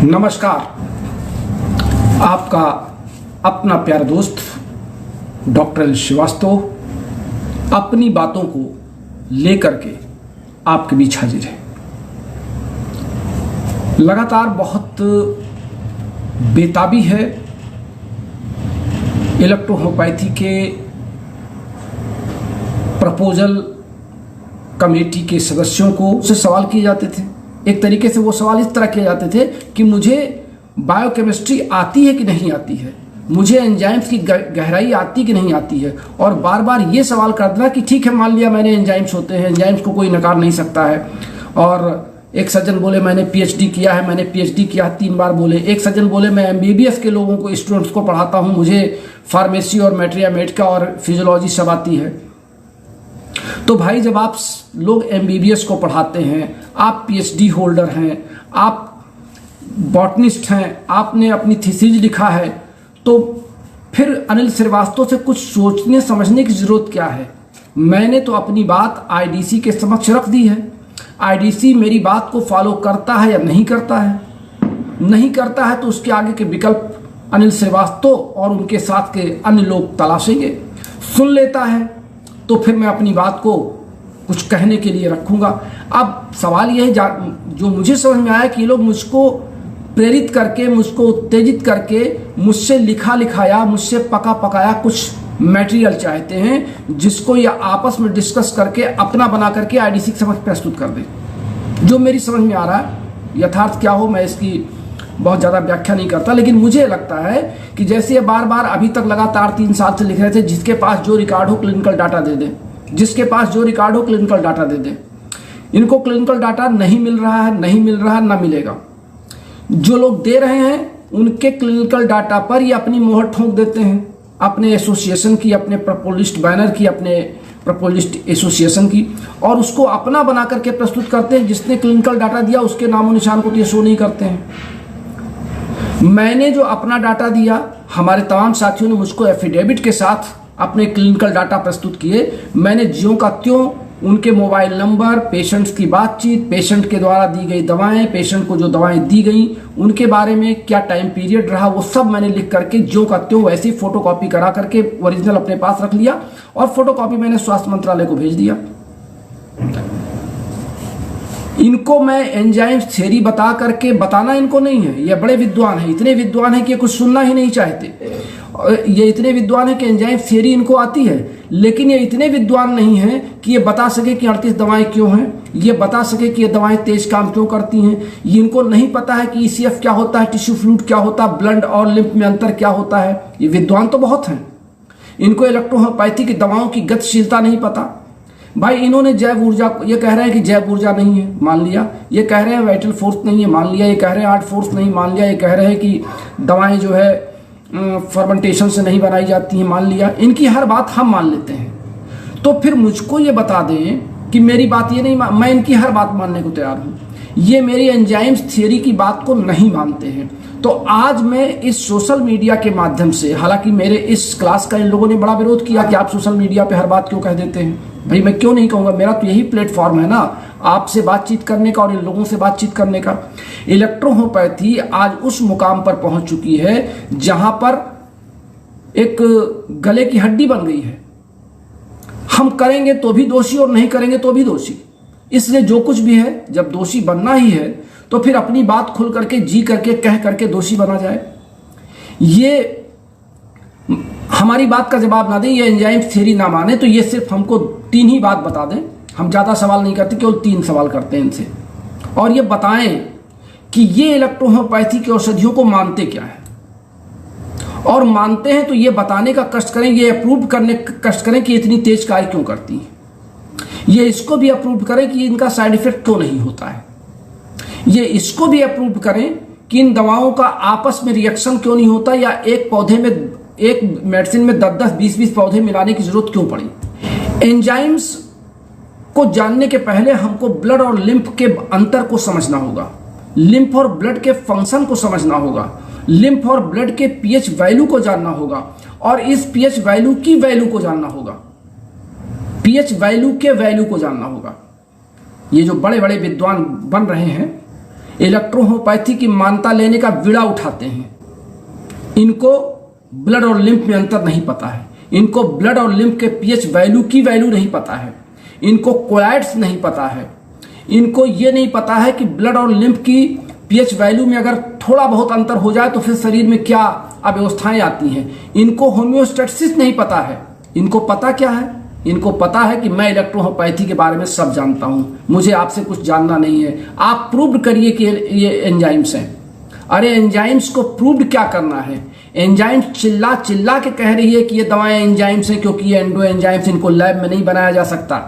नमस्कार। आपका अपना प्यारा दोस्त डॉक्टर एल श्रीवास्तव अपनी बातों को लेकर के आपके बीच हाजिर है। लगातार बहुत बेताबी है इलेक्ट्रोहोम्योपैथी के प्रपोजल कमेटी के सदस्यों को उससे सवाल किए जाते थे। एक तरीके से वो सवाल इस तरह किए जाते थे कि मुझे बायोकेमिस्ट्री आती है कि नहीं आती है, मुझे एंजाइम्स की गहराई आती कि नहीं आती है, और बार बार ये सवाल कर देना कि ठीक है मान लिया मैंने एंजाइम्स होते हैं, एंजाइम्स को कोई नकार नहीं सकता है। और एक सज्जन बोले मैंने पीएचडी किया है, मैंने पीएचडी किया है 3 बार बोले। एक सज्जन बोले मैं एमबीबीएस के लोगों को स्टूडेंट्स को पढ़ाता हूँ, मुझे फार्मेसी और मेट्रिया और फिजियोलॉजी सब आती है। तो भाई जब आप लोग एमबीबीएस को पढ़ाते हैं, आप पीएचडी होल्डर हैं, आप बॉटनिस्ट हैं, आपने अपनी थीसिस लिखा है, तो फिर अनिल श्रीवास्तव से कुछ सोचने समझने की जरूरत क्या है। मैंने तो अपनी बात आईडीसी के समक्ष रख दी है। आईडीसी मेरी बात को फॉलो करता है या नहीं करता है, नहीं करता है तो उसके आगे के विकल्प अनिल श्रीवास्तव और उनके साथ के अन्य लोग तलाशेंगे। सुन लेता है तो फिर मैं अपनी बात को कुछ कहने के लिए रखूंगा। अब सवाल यह है जो मुझे समझ में आया कि ये लोग मुझको प्रेरित करके, मुझको उत्तेजित करके, मुझसे लिखा लिखाया, मुझसे पका पकाया कुछ मटेरियल चाहते हैं जिसको ये आपस में डिस्कस करके अपना बना करके आईडीसी के समक्ष प्रस्तुत कर दें। जो मेरी समझ में आ रहा है, यथार्थ क्या हो मैं इसकी बहुत ज़्यादा व्याख्या नहीं करता, लेकिन मुझे लगता है कि जैसे ये बार बार अभी तक लगातार 3 साल से लिख रहे थे जिसके पास जो रिकॉर्ड हो क्लिनिकल डाटा दे दें, जिसके पास जो रिकॉर्ड हो क्लिनिकल डाटा दे दें। इनको क्लिनिकल डाटा नहीं मिल रहा है, नहीं मिल रहा है, ना मिलेगा। जो लोग दे रहे हैं उनके क्लिनिकल डाटा पर ये अपनी मोहर ठोंक देते हैं, अपने एसोसिएशन की, अपने प्रपोलिस्ट बैनर की, अपने प्रपोलिस्ट एसोसिएशन की, और उसको अपना बना करके प्रस्तुत करते हैं। जिसने क्लिनिकल डाटा दिया उसके नामो निशान को तो ये शो नहीं करते हैं। मैंने जो अपना डाटा दिया, हमारे तमाम साथियों ने मुझको एफिडेविट के साथ अपने क्लिनिकल डाटा प्रस्तुत किए। मैंने ज्यों का त्यों उनके मोबाइल नंबर, पेशेंट्स की बातचीत, पेशेंट के द्वारा दी गई दवाएं, पेशेंट को जो दवाएं दी गई उनके बारे में क्या टाइम पीरियड रहा, वो सब मैंने लिख करके ज्यों का त्यों वैसी फोटोकॉपी करा करके ओरिजिनल अपने पास रख लिया और फोटोकॉपी मैंने स्वास्थ्य मंत्रालय को भेज दिया। इनको मैं एंजाइम्स थ्योरी बता करके, बताना इनको नहीं है, ये बड़े विद्वान हैं, इतने विद्वान हैं कि ये कुछ सुनना ही नहीं चाहते। ये इतने विद्वान हैं कि एंजाइम्स थ्योरी इनको आती है, लेकिन ये इतने विद्वान नहीं हैं कि ये बता सके कि 38 दवाएं क्यों हैं, ये बता सके कि ये दवाएं तेज काम क्यों करती हैं। ये इनको नहीं पता है कि ईसीएफ क्या होता है, टिश्यू फ्लूइड क्या होता है, ब्लड और लिम्फ में अंतर क्या होता है। ये विद्वान तो बहुत हैं, इनको इलेक्ट्रोहोम्योपैथी की दवाओं की गतिशीलता नहीं पता। भाई इन्होंने जैव ऊर्जा, ये कह रहे हैं कि जैव ऊर्जा नहीं है, मान लिया। ये कह रहे हैं वाइटल फोर्स नहीं है, मान लिया। ये कह रहे हैं आर्ट फोर्स नहीं, मान लिया। ये कह रहे हैं कि दवाएं जो है फर्मेंटेशन से नहीं बनाई जाती हैं, मान लिया। इनकी हर बात हम मान लेते हैं। तो फिर मुझको ये बता दें कि मेरी बात ये नहीं, मैं इनकी हर बात मानने को तैयार हूँ। ये मेरी एंजाइम्स थ्योरी की बात को नहीं मानते हैं। तो आज मैं इस सोशल मीडिया के माध्यम से, हालांकि मेरे इस क्लास का इन लोगों ने बड़ा विरोध किया कि आप सोशल मीडिया पे हर बात क्यों कह देते हैं। भाई मैं क्यों नहीं कहूँगा, मेरा तो यही प्लेटफॉर्म है ना, आपसे बातचीत करने का और इन लोगों से बातचीत करने का। इलेक्ट्रोहोम्योपैथी आज उस मुकाम पर पहुंच चुकी है जहां पर एक गले की हड्डी बन गई है। हम करेंगे तो भी दोषी और नहीं करेंगे तो भी दोषी। इसलिए जो कुछ भी है, जब दोषी बनना ही है तो फिर अपनी बात खुल करके, जी करके, कह करके दोषी बना जाए। ये हमारी बात का जवाब ना दें, ये एंजाइम थ्योरी ना माने, तो ये सिर्फ हमको 3 ही बात बता दें। हम ज़्यादा सवाल नहीं करते, केवल 3 सवाल करते हैं इनसे, और ये बताएं कि ये इलेक्ट्रोहोम्योपैथी की औषधियों को मानते क्या है, और मानते हैं तो ये बताने का कष्ट करें, ये अप्रूव करने का कष्ट करें कि इतनी तेज कार्य क्यों करती हैं। ये इसको भी अप्रूव करें कि इनका साइड इफेक्ट क्यों नहीं होता है। ये इसको भी अप्रूव करें कि इन दवाओं का आपस में रिएक्शन क्यों नहीं होता, या एक पौधे में, एक मेडिसिन में 10-10, 20-20 पौधे मिलाने की जरूरत क्यों पड़ी। एंजाइम्स को जानने के पहले हमको ब्लड और लिम्फ के अंतर को समझना होगा, लिम्फ और ब्लड के फंक्शन को समझना होगा, लिम्फ और ब्लड के पीएच वैल्यू को जानना होगा, और इस पीएच वैल्यू की वैल्यू को जानना होगा, पीएच वैल्यू के वैल्यू को जानना होगा। ये जो बड़े बड़े विद्वान बन रहे हैं इलेक्ट्रोहोम्योपैथी की मान्यता लेने का बीड़ा उठाते हैं। इनको ब्लड और लिम्फ में अंतर नहीं पता है, इनको ब्लड और लिम्फ के पीएच वैल्यू की वैल्यू नहीं पता है, इनको कोलॉइड्स नहीं पता है, इनको ये नहीं पता है कि ब्लड और लिम्फ की पीएच वैल्यू में अगर थोड़ा बहुत अंतर हो जाए तो फिर शरीर में क्या अव्यवस्थाएं आती हैं। इनको होम्योस्टैटिक्स नहीं पता है। इनको पता क्या है? इनको पता है कि मैं इलेक्ट्रोहोम्योपैथी के बारे में सब जानता हूं, मुझे आपसे कुछ जानना नहीं है। आप प्रूव करिए कि ये एंजाइम्स हैं। अरे एंजाइम्स को प्रूव क्या करना है? एंजाइम्स चिल्ला चिल्ला के कह रही है कि ये दवाएं एंजाइम्स हैं क्योंकि ये एंडो एंजाइम्स, इनको लैब में नहीं बनाया जा सकता।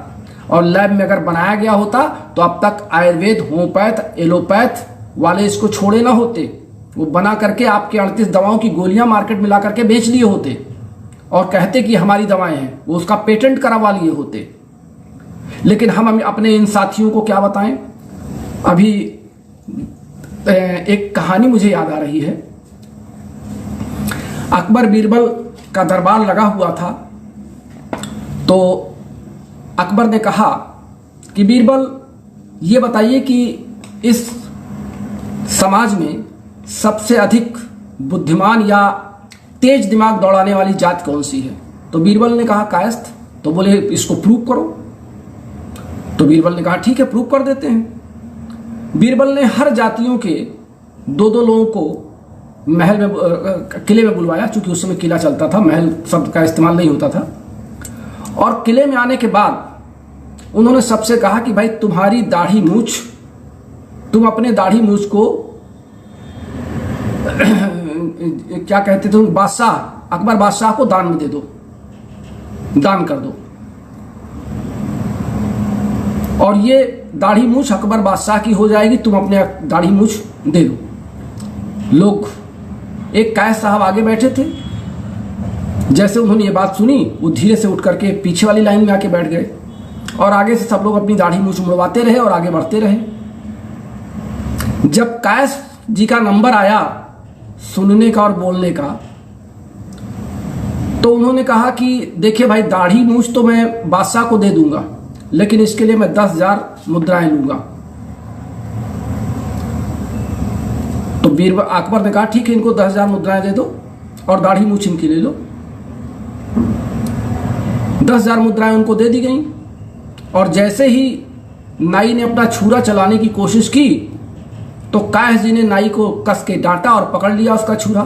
और लैब में अगर बनाया गया होता तो अब तक आयुर्वेद, होम्योपैथ, एलोपैथ वाले इसको छोड़े ना होते। वो बना करके आपके 38 दवाओं की गोलियां मार्केट में ला करके बेच लिए होते और कहते कि हमारी दवाएं हैं, वो उसका पेटेंट करवा लिए होते। लेकिन हम अपने इन साथियों को क्या बताएं? अभी एक कहानी मुझे याद आ रही है। अकबर बीरबल का दरबार लगा हुआ था, तो अकबर ने कहा कि बीरबल ये बताइए कि इस समाज में सबसे अधिक बुद्धिमान या तेज दिमाग दौड़ाने वाली जात कौन सी है? तो बीरबल ने कहा कायस्थ। तो बोले इसको प्रूव करो। तो बीरबल ने कहा ठीक है, प्रूव कर देते हैं। बीरबल ने हर जातियों के दो लोगों को महल में, किले में बुलवाया, क्योंकि उस समय किला चलता था, महल शब्द का इस्तेमाल नहीं होता था। और किले में आने के बाद उन्होंने सबसे कहा कि भाई तुम्हारी दाढ़ी मूछ, तुम अपने दाढ़ी मूछ को क्या कहते थे, बादशाह, अकबर बादशाह को दान में दे दो, दान कर दो। और ये दाढ़ी मूछ अकबर बादशाह की हो जाएगी, तुम अपने दाढ़ी मूछ दे दो। लोग, एक कायद साहब आगे बैठे थे, जैसे उन्होंने ये बात सुनी वो धीरे से उठ करके पीछे वाली लाइन में आके बैठ गए और आगे से सब लोग अपनी दाढ़ी मूछ मुड़वाते रहे और आगे बढ़ते रहे। जब कायस जी का नंबर आया सुनने का और बोलने का, तो उन्होंने कहा कि देखिए भाई, दाढ़ी मूछ तो मैं बादशाह को दे दूंगा, लेकिन इसके लिए मैं 10,000 मुद्राएं लूंगा। तो बीरबल, अकबर ने कहा ठीक है, इनको 10,000 मुद्राएं दे दो और दाढ़ी मूछ इनकी ले लो। 10,000 मुद्राएं उनको दे दी गई। और जैसे ही नाई ने अपना छुरा चलाने की कोशिश की तो कायस जी ने नाई को कस के डांटा और पकड़ लिया उसका छुरा।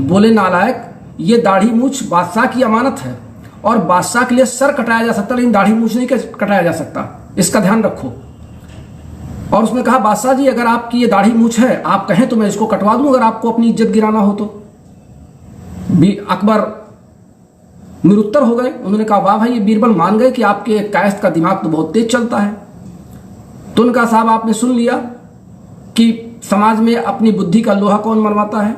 बोले नालायक, ये दाढ़ी मूछ बादशाह की अमानत है और बादशाह के लिए सर कटाया जा सकता, लेकिन दाढ़ी मूछ नहीं कटाया जा सकता, इसका ध्यान रखो। और उसने कहा बादशाह जी, अगर आपकी ये दाढ़ी मूछ है, आप कहें तो मैं इसको कटवा दूं, अगर आपको अपनी इज्जत गिराना हो तो। भी अकबर निरुत्तर हो गए। उन्होंने कहा वाह भाई, ये बीरबल मान गए कि आपके कायस्थ का दिमाग तो बहुत तेज चलता है। तो उनका साहब, आपने सुन लिया कि समाज में अपनी बुद्धि का लोहा कौन मनवाता है।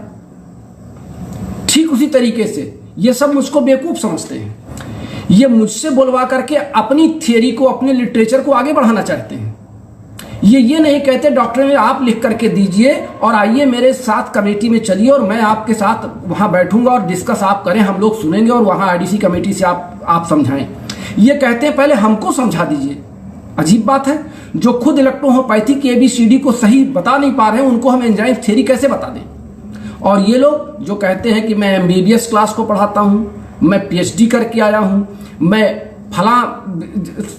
ठीक उसी तरीके से ये सब मुझको बेवकूफ समझते हैं। ये मुझसे बोलवा करके अपनी थियरी को, अपने लिटरेचर को आगे बढ़ाना चाहते हैं। ये नहीं कहते डॉक्टर ने आप लिख करके दीजिए और आइए मेरे साथ कमेटी में चलिए और मैं आपके साथ वहां बैठूंगा और डिस्कस आप करें, हम लोग सुनेंगे और वहां आईडीसी कमेटी से आप समझाएं। ये कहते हैं पहले हमको समझा दीजिए। अजीब बात है, जो खुद इलेक्ट्रोहोम्योपैथी की ABCD को सही बता नहीं पा रहे हैं, उनको हम एंजाइम थ्योरी कैसे बता दें। और ये लोग जो कहते हैं कि मैं MBBS क्लास को पढ़ाता हूं, मैं PhD करके आया हूं, मैं फला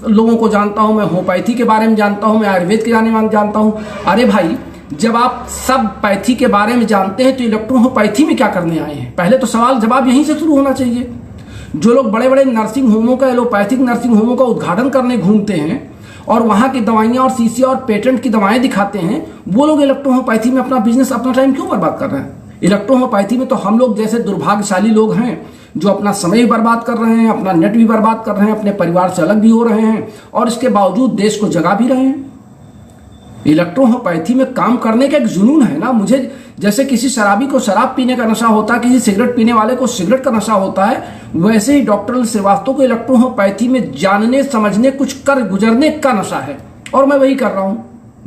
लोगों को जानता हूं, मैं होम्योपैथी के बारे में जानता हूं, मैं आयुर्वेद के बारे में जानता हूं। अरे भाई, जब आप सब पैथी के बारे में जानते हैं तो इलेक्ट्रोहोम्योपैथी में क्या करने आए हैं? पहले तो सवाल जवाब यहीं से शुरू होना चाहिए। जो लोग बड़े बड़े नर्सिंग होमों का, एलोपैथिक नर्सिंग होमों का उद्घाटन करने घूमते हैं और वहां की दवाइयां और सीसी और पेटेंट की दवाएं दिखाते हैं, वो लोग इलेक्ट्रोहोम्योपैथी में अपना बिजनेस, अपना टाइम क्यों बर्बाद कर रहे हैं? इलेक्ट्रोहोम्योपैथी में तो हम लोग जैसे दुर्भाग्यशाली लोग हैं जो अपना समय भी बर्बाद कर रहे हैं, अपना नेट भी बर्बाद कर रहे हैं, अपने परिवार से अलग भी हो रहे हैं और इसके बावजूद देश को जगा भी रहे हैं। इलेक्ट्रोहोम्योपैथी में काम करने का एक जुनून है ना। मुझे जैसे किसी शराबी को शराब पीने का नशा होता है, किसी सिगरेट पीने वाले को सिगरेट का नशा होता है, वैसे ही डॉक्टर श्रीवास्तव को इलेक्ट्रोहोम्योपैथी में जानने, समझने, कुछ कर गुजरने का नशा है और मैं वही कर रहा हूं।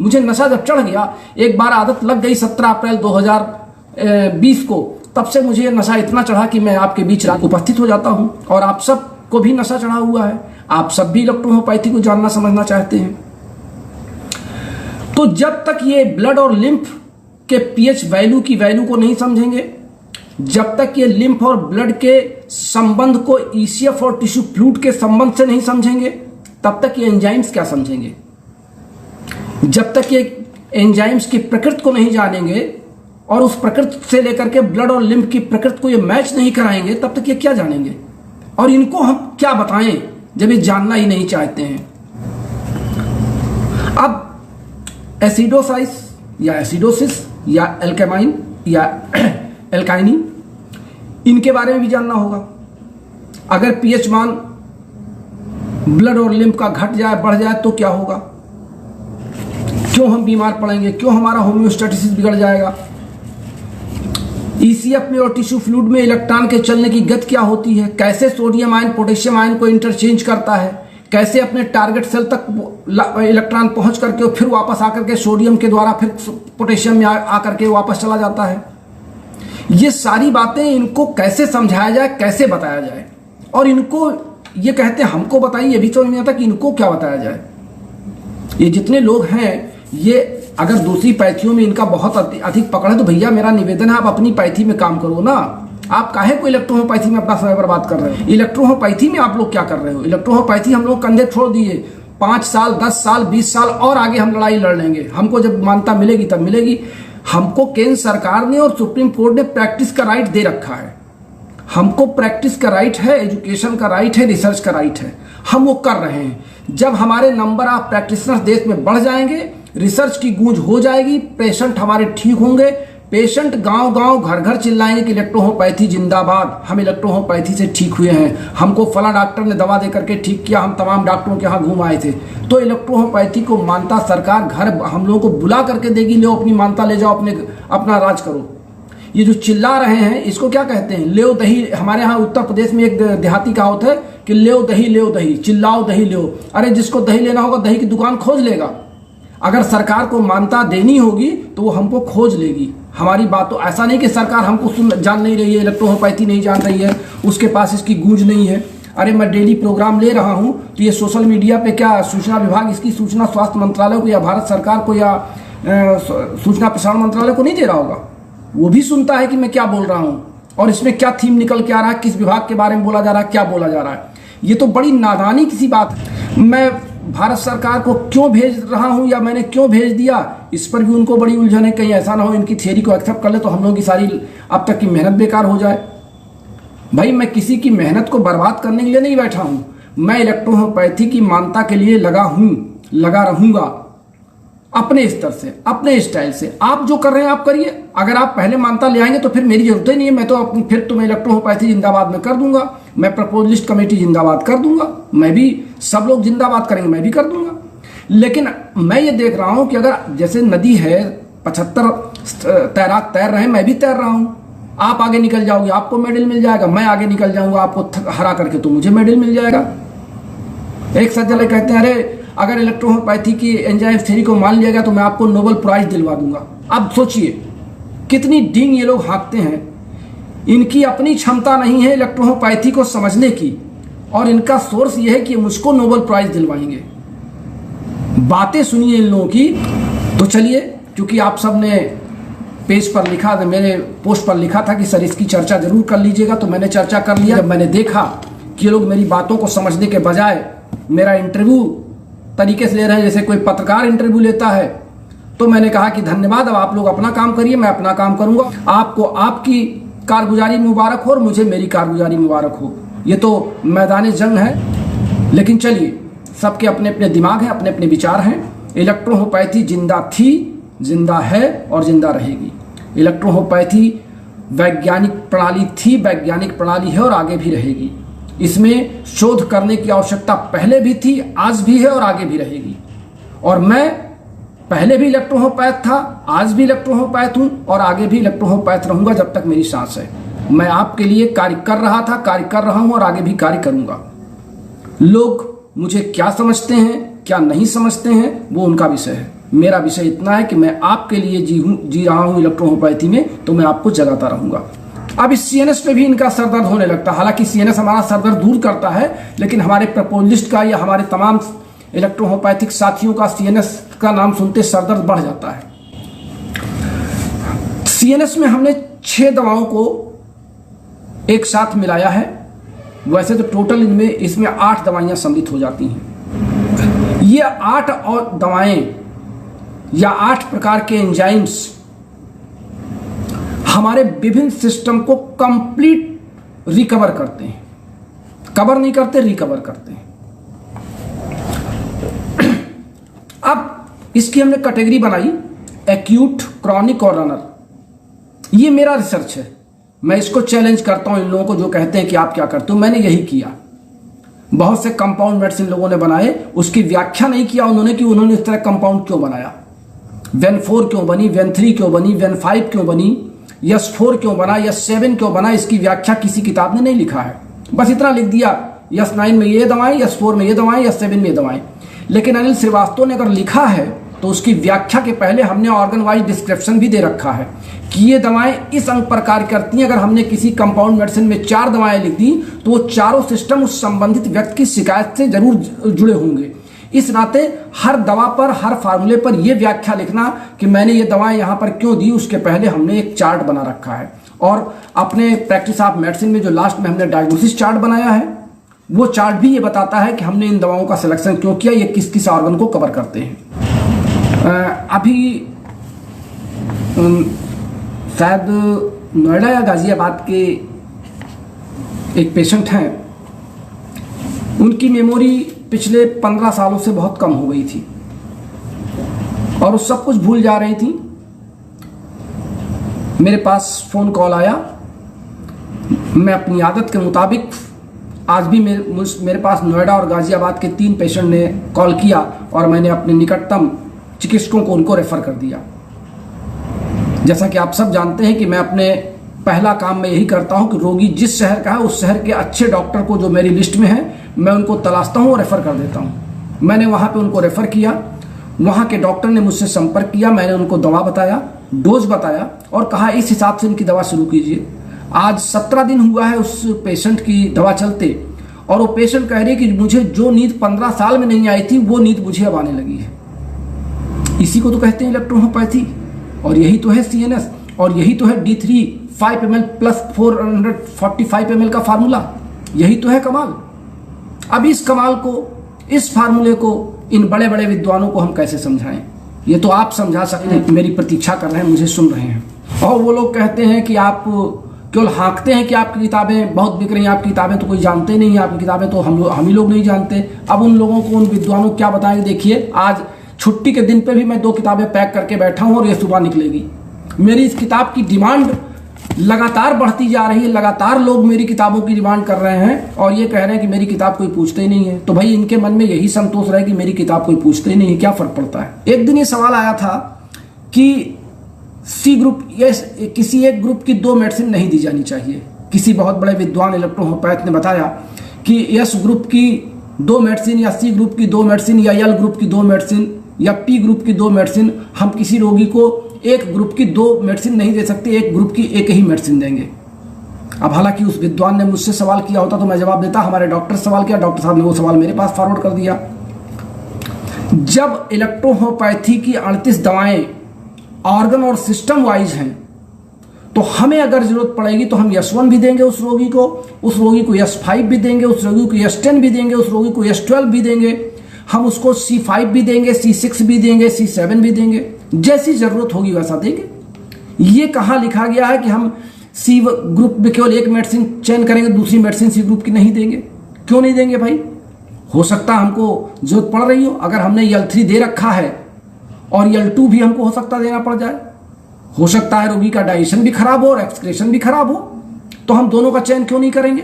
मुझे नशा जब चढ़ गया, एक बार आदत लग गई 17 अप्रैल 2020 को, तब से मुझे ये नशा इतना चढ़ा कि मैं आपके बीच उपस्थित हो जाता हूं और आप सब को भी नशा चढ़ा हुआ है। आप सब भी इलेक्ट्रोहोम्योपैथी को जानना समझना चाहते हैं। तो जब तक ये ब्लड और लिम्फ के पीएच वैल्यू की वैल्यू को नहीं समझेंगे, जब तक ये लिम्फ और ब्लड के संबंध को ईसीएफ और टिश्यू फ्लूइड के संबंध से नहीं समझेंगे, तब तक ये एंजाइम्स क्या समझेंगे। जब तक ये एंजाइम्स की प्रकृति को नहीं जानेंगे और उस प्रकृति से लेकर के ब्लड और लिम्फ की प्रकृति को ये मैच नहीं कराएंगे, तब तक ये क्या जानेंगे। और इनको हम क्या बताएं जब ये जानना ही नहीं चाहते हैं। अब एसिडोसाइस या एसिडोसिस या एल्केमाइन या एल्काइनी, इनके बारे में भी जानना होगा। अगर पीएच मान ब्लड और लिम्फ का घट जाए, बढ़ जाए तो क्या होगा, क्यों हम बीमार पड़ेंगे, क्यों हमारा होम्योस्टैटिस बिगड़ जाएगा। ईसीएफ में और टिश्यू फ्लूइड में इलेक्ट्रॉन के चलने की गति क्या होती है, कैसे सोडियम आयन पोटेशियम आयन को इंटरचेंज करता है, कैसे अपने टारगेट सेल तक इलेक्ट्रॉन पहुंच करके फिर वापस आकर के सोडियम के द्वारा फिर पोटेशियम में आकर के वापस चला जाता है। ये सारी बातें इनको कैसे समझाया जाए, कैसे बताया जाए। और इनको ये कहते हैं हमको बताइए, ये भी समझ नहीं आता कि इनको क्या बताया जाए। ये जितने लोग हैं, ये अगर दूसरी पैथियों में इनका बहुत अधिक पकड़ है तो भैया मेरा निवेदन है आप अपनी पैथी में काम करो ना। आप काहे को इलेक्ट्रोहोमैथी में अपना समय बर्बाद कर रहे हो। इलेक्ट्रोहोमैथी में आप लोग क्या कर रहे हो। इलेक्ट्रोहोमैथी हम लोग कंधे छोड़ दिए, 5 साल 10 साल 20 साल और आगे हम लड़ाई लड़ लेंगे। हमको जब मान्यता मिलेगी तब मिलेगी। हमको केंद्र सरकार ने और सुप्रीम कोर्ट ने प्रैक्टिस का राइट दे रखा है। हमको प्रैक्टिस का राइट है, एजुकेशन का राइट है, रिसर्च का राइट है। हम वो कर रहे हैं। जब हमारे नंबर ऑफ प्रैक्टिशनर्स देश में बढ़ जाएंगे, रिसर्च की गूंज हो जाएगी, पेशेंट हमारे ठीक होंगे, पेशेंट गांव गांव घर घर चिल्लाएंगे कि इलेक्ट्रोहोमैथी जिंदाबाद, हम इलेक्ट्रोहोमैथी से ठीक हुए हैं, हमको फला डॉक्टर ने दवा दे करके ठीक किया, हम तमाम डॉक्टरों के यहाँ घूम आए थे। तो इलेक्ट्रोहोमैथी को मान्यता सरकार घर हम लोगों को बुला करके देगी, लो अपनी मान्यता ले जाओ, अपना राज करो। ये जो चिल्ला रहे हैं इसको क्या कहते हैं, लेओ दही। हमारे यहाँ उत्तर प्रदेश में एक देहाती कहावत है कि लेओ दही, चिल्लाओ दही लेओ। अरे जिसको दही लेना होगा दही की दुकान खोज लेगा। अगर सरकार को मान्यता देनी होगी तो वो हमको खोज लेगी। हमारी बात तो ऐसा नहीं कि सरकार हमको जान नहीं रही है, इलेक्ट्रोहोमैथी नहीं जान रही है, उसके पास इसकी गूंज नहीं है। अरे मैं डेली प्रोग्राम ले रहा हूँ तो ये सोशल मीडिया पे क्या सूचना विभाग इसकी सूचना स्वास्थ्य मंत्रालय को या भारत सरकार को या सूचना प्रसारण मंत्रालय को नहीं दे रहा होगा। वो भी सुनता है कि मैं क्या बोल रहा हूँ और इसमें क्या थीम निकल के आ रहा है, किस विभाग के बारे में बोला जा रहा है, क्या बोला जा रहा है। ये तो बड़ी नादानी की सी बात है। मैं भारत सरकार को क्यों भेज रहा हूं या मैंने क्यों भेज दिया, इस पर भी उनको बड़ी उलझन है। कहीं ऐसा ना हो इनकी थियरी को एक्सेप्ट कर ले तो हम लोगों की सारी अब तक की मेहनत बेकार हो जाए। भाई मैं किसी की मेहनत को बर्बाद करने के लिए नहीं बैठा हूं। मैं इलेक्ट्रोहोमैथी की मान्यता के लिए लगा रहूंगा अपने स्तर से, अपने स्टाइल से। आप जो कर रहे हैं आप करिए। अगर आप पहले मान्यता ले आएंगे तो फिर मेरी जरूरत ही नहीं है। मैं तो फिर मैं इलेक्ट्रोहोमैथी जिंदाबाद में कर दूंगा, मैं प्रपोज लिस्ट कमेटी जिंदाबाद कर दूंगा, मैं भी सब लोग जिंदाबाद करेंगे मैं भी कर दूंगा। लेकिन मैं ये देख रहा हूं कि अगर जैसे नदी है 75 तैराक तैर रहे हैं, मैं भी तैर रहा हूं। आप आगे निकल जाओगे आपको मेडल मिल जाएगा, मैं आगे निकल जाऊंगा आपको हरा करके तो मुझे मेडल मिल जाएगा। एक सज्जन कहते हैं अरे अगर इलेक्ट्रोहोमैथी की एंजाइम थ्योरी को मान लिया गया तो मैं आपको नोबेल प्राइज दिलवा दूंगा। अब सोचिए कितनी डींग ये लोग हाँकते हैं। इनकी अपनी क्षमता नहीं है इलेक्ट्रोहोमैथी को समझने की और इनका सोर्स यह है कि मुझको नोबेल प्राइज दिलवाएंगे। बातें सुनिए इन लोगों की। तो चलिए, क्योंकि आप सब ने पेज पर लिखा, मेरे पोस्ट पर लिखा था कि सर इसकी चर्चा जरूर कर लीजिएगा, तो मैंने चर्चा कर लिया। जब मैंने देखा कि ये लोग मेरी बातों को समझने के बजाय मेरा इंटरव्यू तरीके से ले रहे हैं जैसे कोई पत्रकार इंटरव्यू लेता है, तो मैंने कहा कि धन्यवाद, अब आप लोग अपना काम करिए, मैं अपना काम करूंगा। आपको आपकी कारगुजारी मुबारक हो और मुझे मेरी कारगुजारी मुबारक हो। ये तो मैदान जंग है। लेकिन चलिए, सबके अपने अपने दिमाग हैं, अपने अपने विचार हैं। इलेक्ट्रोहोमैथी जिंदा थी, जिंदा है और जिंदा रहेगी। इलेक्ट्रोहोमैथी वैज्ञानिक प्रणाली थी, वैज्ञानिक प्रणाली है और आगे भी रहेगी। इसमें शोध करने की आवश्यकता पहले भी थी, आज भी है और आगे भी रहेगी। और मैं पहले भी इलेक्ट्रोहोमैथ था, आज भी इलेक्ट्रोहोमैथ हूं और आगे भी इलेक्ट्रोहोमैथ रहूंगा जब तक मेरी सांस है। मैं आपके लिए कार्य कर रहा था, कार्य कर रहा हूं और आगे भी कार्य करूंगा। लोग मुझे क्या समझते हैं, क्या नहीं समझते हैं, वो उनका विषय है। मेरा विषय इतना है कि मैं आपके लिए जी रहा हूं इलेक्ट्रोहोमैथी में, तो मैं आपको जगाता रहूंगा। अब इस सीएनएस पे भी इनका सरदर्द होने लगता है। हालांकि सीएनएस हमारा सरदर्द दूर करता है, लेकिन हमारे प्रपोजलिस्ट का या हमारे तमाम इलेक्ट्रोहोमैथिक साथियों का सीएनएस का नाम सुनते सरदर्द बढ़ जाता है। सीएनएस में हमने 6 दवाओं को एक साथ मिलाया है। वैसे तो टोटल इसमें 8 दवाइयां सम्मिलित हो जाती हैं। ये 8 और दवाएं या 8 प्रकार के एंजाइम्स हमारे विभिन्न सिस्टम को कंप्लीट रिकवर करते हैं। कवर नहीं करते, रिकवर करते हैं। अब इसकी हमने कैटेगरी बनाई एक्यूट, क्रॉनिक और रनर। ये मेरा रिसर्च है। मैं इसको चैलेंज करता हूं इन लोगों को जो कहते हैं कि आप क्या करते हो। मैंने यही किया। बहुत से कंपाउंड मेडिसिन लोगों ने बनाए, उसकी व्याख्या नहीं किया उन्होंने कि उन्होंने इस तरह कंपाउंड क्यों बनाया, वेन 4 क्यों बनी, वेन 3 क्यों बनी, वेन 5 क्यों बनी, यस 4 क्यों बना, यस 7 क्यों बना। इसकी व्याख्या किसी किताब ने नहीं लिखा है। बस इतना लिख दिया यस 9 में ये दवाएं, यस 4 में ये दवाएं, यस 7 में ये दवाएं। लेकिन अनिल श्रीवास्तव ने अगर लिखा है तो उसकी व्याख्या के पहले हमने ऑर्गन वाइज डिस्क्रिप्शन भी दे रखा है कि ये दवाएं इस अंग पर कार्य करती हैं। अगर हमने किसी कंपाउंड मेडिसिन में 4 दवाएं लिख दी तो वो चारों सिस्टम उस संबंधित व्यक्ति की शिकायत से जरूर जुड़े होंगे। इस नाते हर दवा पर, हर फार्मूले पर यह व्याख्या लिखना कि मैंने ये दवाएं यहां पर क्यों दी, उसके पहले हमने एक चार्ट बना रखा है। और अपने प्रैक्टिस ऑफ मेडिसिन में जो लास्ट में हमने डायग्नोसिस चार्ट बनाया है, वो चार्ट भी ये बताता है कि हमने इन दवाओं का सिलेक्शन क्यों किया, ये किस किस ऑर्गन को कवर करते हैं। अभी शायद नोएडा या गाजियाबाद के एक पेशेंट हैं, उनकी मेमोरी पिछले 15 सालों से बहुत कम हो गई थी और वो सब कुछ भूल जा रही थी। मेरे पास फोन कॉल आया। मैं अपनी आदत के मुताबिक आज भी मेरे पास नोएडा और गाजियाबाद के 3 पेशेंट ने कॉल किया और मैंने अपने निकटतम चिकित्सकों को उनको रेफर कर दिया। जैसा कि आप सब जानते हैं कि मैं अपने पहला काम में यही करता हूं कि रोगी जिस शहर का है उस शहर के अच्छे डॉक्टर को जो मेरी लिस्ट में है मैं उनको तलाशता हूं और रेफर कर देता हूं। मैंने वहां पे उनको रेफर किया। वहां के डॉक्टर ने मुझसे संपर्क किया। मैंने उनको दवा बताया, डोज बताया और कहा इस हिसाब से इनकी दवा शुरू कीजिए। आज 17 दिन हुआ है उस पेशेंट की दवा चलते और वो पेशेंट कह रही है कि मुझे जो नींद 15 साल में नहीं आई थी वो नींद मुझे अब आने लगी है। इसी को तो कहते हैं इलेक्ट्रोहोम्योपैथी और यही तो है सीएनएस और यही तो है D3 5 ml प्लस 445 ml का फार्मूला। यही तो है कमाल। अब इस कमाल को, इस फार्मूले को इन बड़े बड़े विद्वानों को हम कैसे समझाएं? ये तो आप समझा सकते हैं। मेरी प्रतीक्षा कर रहे हैं, मुझे सुन रहे हैं। और वो लोग कहते हैं कि आप केवल हाँकते हैं कि आपकी किताबें बहुत बिक रही हैं, आपकी किताबें तो कोई जानते नहीं है, आपकी किताबें तो हम ही लोग नहीं जानते। अब उन लोगों को, उन विद्वानों को क्या बताएंगे? देखिए आज छुट्टी के दिन पे भी मैं 2 किताबें पैक करके बैठा हूं और ये सुबह निकलेगी। मेरी इस किताब की डिमांड लगातार बढ़ती जा रही है। लगातार लोग मेरी किताबों की डिमांड कर रहे हैं और ये कह रहे हैं कि मेरी किताब कोई पूछते ही नहीं है। तो भाई इनके मन में यही संतोष रहे कि मेरी किताब कोई पूछते ही नहीं है, क्या फर्क पड़ता है। एक दिन ये सवाल आया था कि सी ग्रुप या किसी एक ग्रुप की 2 मेडिसिन नहीं दी जानी चाहिए। किसी बहुत बड़े विद्वान इलेक्ट्रोहोम्योपैथ ने बताया कि एस ग्रुप की 2 मेडिसिन या सी ग्रुप की 2 मेडिसिन या एल ग्रुप की 2 मेडिसिन या पी ग्रुप की 2 मेडिसिन, हम किसी रोगी को एक ग्रुप की 2 मेडिसिन नहीं दे सकते, एक ग्रुप की एक ही मेडिसिन देंगे। अब हालांकि उस विद्वान ने मुझसे सवाल किया होता तो मैं जवाब देता। हमारे डॉक्टर सवाल किया, डॉक्टर साहब ने वो सवाल मेरे पास फॉरवर्ड कर दिया। जब इलेक्ट्रोहोम्योपैथी की 38 दवाएं ऑर्गन और सिस्टम वाइज हैं तो हमें अगर जरूरत पड़ेगी तो हम S1 भी देंगे उस रोगी को S5 भी देंगे, उस रोगी को S10 भी देंगे, उस रोगी को S12 भी देंगे, हम उसको C5 भी देंगे, C6 भी देंगे, C7 भी देंगे। जैसी जरूरत होगी वैसा देंगे। ये कहाँ लिखा गया है कि हम सी ग्रुप में केवल एक मेडिसिन चयन करेंगे, दूसरी मेडिसिन सी ग्रुप की नहीं देंगे? क्यों नहीं देंगे भाई? हो सकता है हमको जरूरत पड़ रही हो। अगर हमने L3 दे रखा है और L2 भी हमको हो सकता देना पड़ जाए। हो सकता है रोगी का डाइजेशन भी खराब हो और एक्सक्रीशन भी खराब हो, तो हम दोनों का चयन क्यों नहीं करेंगे?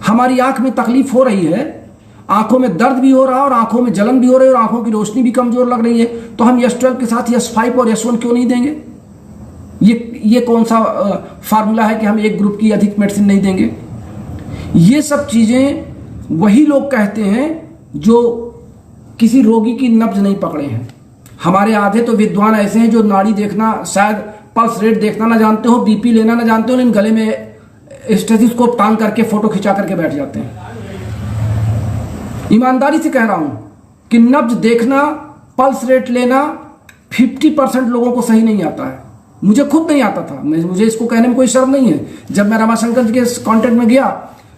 हमारी आंख में तकलीफ हो रही है, आंखों में दर्द भी हो रहा है और आंखों में जलन भी हो रही है और आंखों की रोशनी भी कमजोर लग रही है, तो हम S12 के साथ S5 और S1 क्यों नहीं देंगे? ये कौन सा फार्मूला है कि हम एक ग्रुप की अधिक मेडिसिन नहीं देंगे? ये सब चीजें वही लोग कहते हैं जो किसी रोगी की नब्ज नहीं पकड़े हैं। हमारे आधे तो विद्वान ऐसे हैं जो नाड़ी देखना, शायद पल्स रेट देखना ना जानते हो, बीपी लेना ना जानते हो, लेकिन गले में स्टेथोस्कोप टांग करके फोटो खिंचा करके बैठ जाते हैं। ईमानदारी से कह रहा हूं कि नब्ज देखना पल्स रेट लेना 50% लोगों को सही नहीं आता है। मुझे खुद नहीं आता था, मुझे इसको कहने में कोई शर्म नहीं है। जब मैं रमाशंकर जी के कांटेक्ट में गया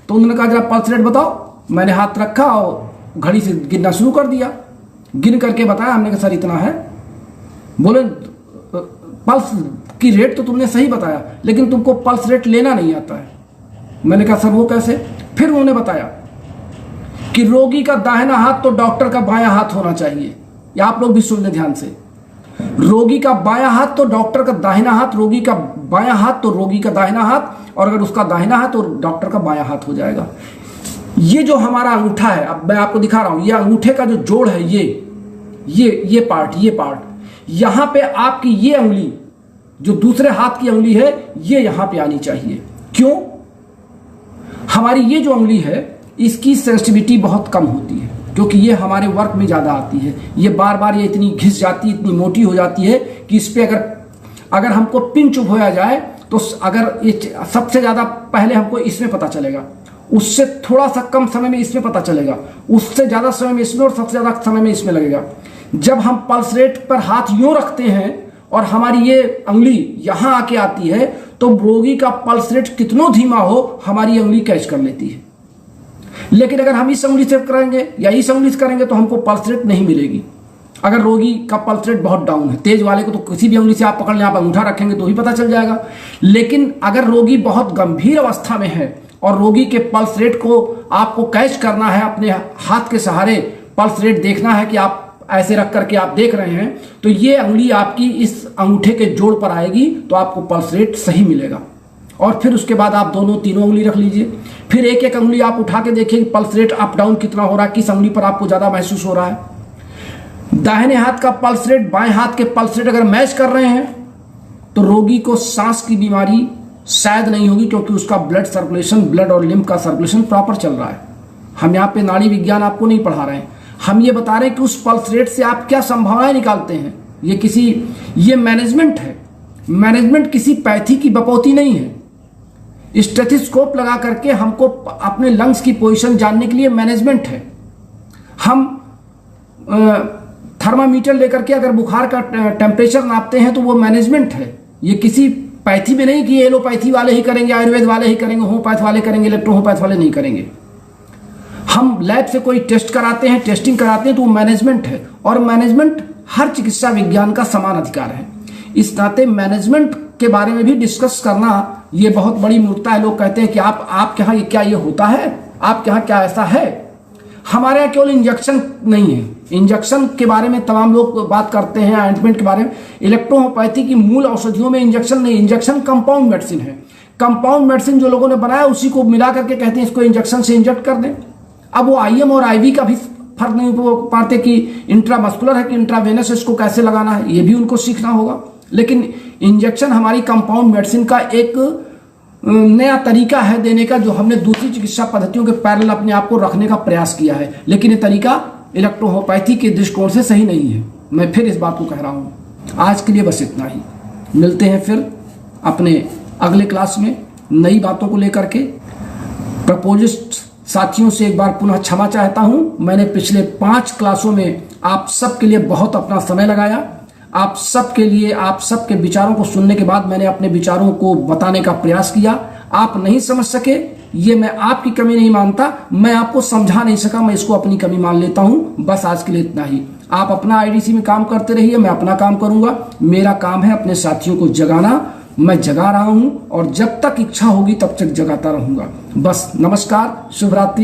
तो उन्होंने कहा जरा पल्स रेट बताओ। मैंने हाथ रखा और घड़ी से गिनना शुरू कर दिया, गिन करके बताया। हमने कहा सर इतना है। बोले पल्स की रेट तो तुमने सही बताया, लेकिन तुमको पल्स रेट लेना नहीं आता है। मैंने कहा सर वो कैसे? फिर उन्होंने बताया कि रोगी का दाहिना हाथ तो डॉक्टर का बायां हाथ होना चाहिए। या आप लोग भी सुन लें ध्यान से, रोगी का बायां हाथ तो डॉक्टर का दाहिना हाथ, रोगी का बायां हाथ तो रोगी का दाहिना हाथ, और अगर उसका दाहिना हाथ तो डॉक्टर का बायां हाथ हो जाएगा। ये जो हमारा अंगूठा है, अब मैं आपको दिखा रहा हूं, ये अंगूठे का जो जोड़ है, ये पार्ट यहां पे आपकी ये अंगुली जो दूसरे हाथ की अंगुली है, ये यहां पे आनी चाहिए। क्यों? हमारी ये जो अंगुली है इसकी सेंसिटिविटी बहुत कम होती है, क्योंकि ये हमारे वर्क में ज्यादा आती है। ये बार बार ये इतनी घिस जाती है, इतनी मोटी हो जाती है कि इस पे अगर हमको पिन चुभ होया जाए तो अगर ये सबसे ज्यादा पहले हमको इसमें पता चलेगा, उससे थोड़ा सा कम समय में इसमें पता चलेगा, उससे ज्यादा समय में इसमें, और सबसे ज्यादा समय में इसमें लगेगा। जब हम पल्स रेट पर हाथ यूं रखते हैं और हमारी ये अंगुली यहां आके आती है, तो रोगी का पल्स रेट कितना धीमा हो हमारी अंगुली कैच कर लेती है। लेकिन अगर हम इस अंगुली से करेंगे या इस अंगुली से करेंगे तो हमको पल्स रेट नहीं मिलेगी। अगर रोगी का पल्स रेट बहुत डाउन है, तेज वाले को तो किसी भी अंगुली से आप पकड़ लें, आप अंगूठा रखेंगे तो ही पता चल जाएगा। लेकिन अगर रोगी बहुत गंभीर अवस्था में है और रोगी के पल्स रेट को आपको कैच करना है, अपने हाथ के सहारे पल्स रेट देखना है कि आप ऐसे रख करके आप देख रहे हैं, तो ये अंगुली आपकी इस अंगूठे के जोड़ पर आएगी तो आपको पल्स रेट सही मिलेगा। और फिर उसके बाद आप दोनों तीनों अंगुली रख लीजिए, फिर एक एक अंगुली आप उठा के देखिए पल्स रेट अप डाउन कितना हो रहा है, किस अंगुली पर आपको ज्यादा महसूस हो रहा है। दाहिने हाथ का पल्स रेट बाएं हाथ के पल्स रेट अगर मैच कर रहे हैं तो रोगी को सांस की बीमारी शायद नहीं होगी, क्योंकि उसका ब्लड सर्कुलेशन, ब्लड और लिम्फ का सर्कुलेशन प्रॉपर चल रहा है। हम यहाँ पे नाड़ी विज्ञान आपको नहीं पढ़ा रहे हैं, हम ये बता रहे हैं कि उस पल्स रेट से आप क्या संभावनाएं निकालते हैं। ये मैनेजमेंट है। मैनेजमेंट किसी पैथी की बपौती नहीं है। स्टेथोस्कोप लगा करके हमको अपने लंग्स की पोजीशन जानने के लिए मैनेजमेंट है। हम थर्मामीटर लेकर के अगर बुखार का टेम्परेचर नापते हैं तो वो मैनेजमेंट है। ये किसी पैथी में नहीं कि एलोपैथी वाले ही करेंगे, आयुर्वेद वाले ही करेंगे, होम्योपैथ वाले करेंगे, इलेक्ट्रोहोम्योपैथ वाले नहीं करेंगे। हम लैब से कोई टेस्ट कराते हैं, टेस्टिंग कराते हैं, तो वो मैनेजमेंट है। और मैनेजमेंट हर चिकित्सा विज्ञान का समान अधिकार है। इस नाते मैनेजमेंट के बारे में भी डिस्कस करना ये बहुत बड़ी मूर्खता है। लोग कहते हैं कि आपके यहाँ क्या ये होता है, आपके यहाँ क्या ऐसा है। हमारे यहाँ केवल इंजेक्शन नहीं है। इंजेक्शन के बारे में तमाम लोग बात करते हैं, ऑइंटमेंट के बारे में। इलेक्ट्रोहोम्योपैथी की मूल औषधियों में इंजेक्शन नहीं, इंजेक्शन कंपाउंड मेडिसिन है। कंपाउंड मेडिसिन जो लोगों ने बनाया उसी को मिला करके कहते हैं इसको इंजेक्शन से इंजेक्ट कर दें। अब वो आईएम और आईवी का भी फर्क नहीं पाते कि इंट्रामस्कुलर है कि इंट्रावेनस, इसको कैसे लगाना है, ये भी उनको सीखना होगा। लेकिन इंजेक्शन हमारी कंपाउंड मेडिसिन का एक नया तरीका है देने का, जो हमने दूसरी चिकित्सा पद्धतियों के पैरेलल अपने आप को रखने का प्रयास किया है। लेकिन ये तरीका इलेक्ट्रोहोम्योपैथी के दृष्टिकोण से सही नहीं है। मैं फिर इस बात को कह रहा हूं। आज के लिए बस इतना ही। मिलते हैं फिर अपने अगले क्लास में नई बातों को लेकर के। प्रपोजिस्ट साथियों से एक बार पुनः क्षमा चाहता हूं। मैंने पिछले 5 क्लासों में आप सबके लिए बहुत अपना समय लगाया। आप सबके लिए, आप सबके विचारों को सुनने के बाद मैंने अपने विचारों को बताने का प्रयास किया। आप नहीं समझ सके, ये मैं आपकी कमी नहीं मानता, मैं आपको समझा नहीं सका, मैं इसको अपनी कमी मान लेता हूं। बस आज के लिए इतना ही। आप अपना आईडीसी में काम करते रहिए, मैं अपना काम करूंगा। मेरा काम है अपने साथियों को जगाना। मैं जगा रहा हूं और जब तक इच्छा होगी तब तक जगाता रहूंगा। बस नमस्कार, शुभ रात्रि।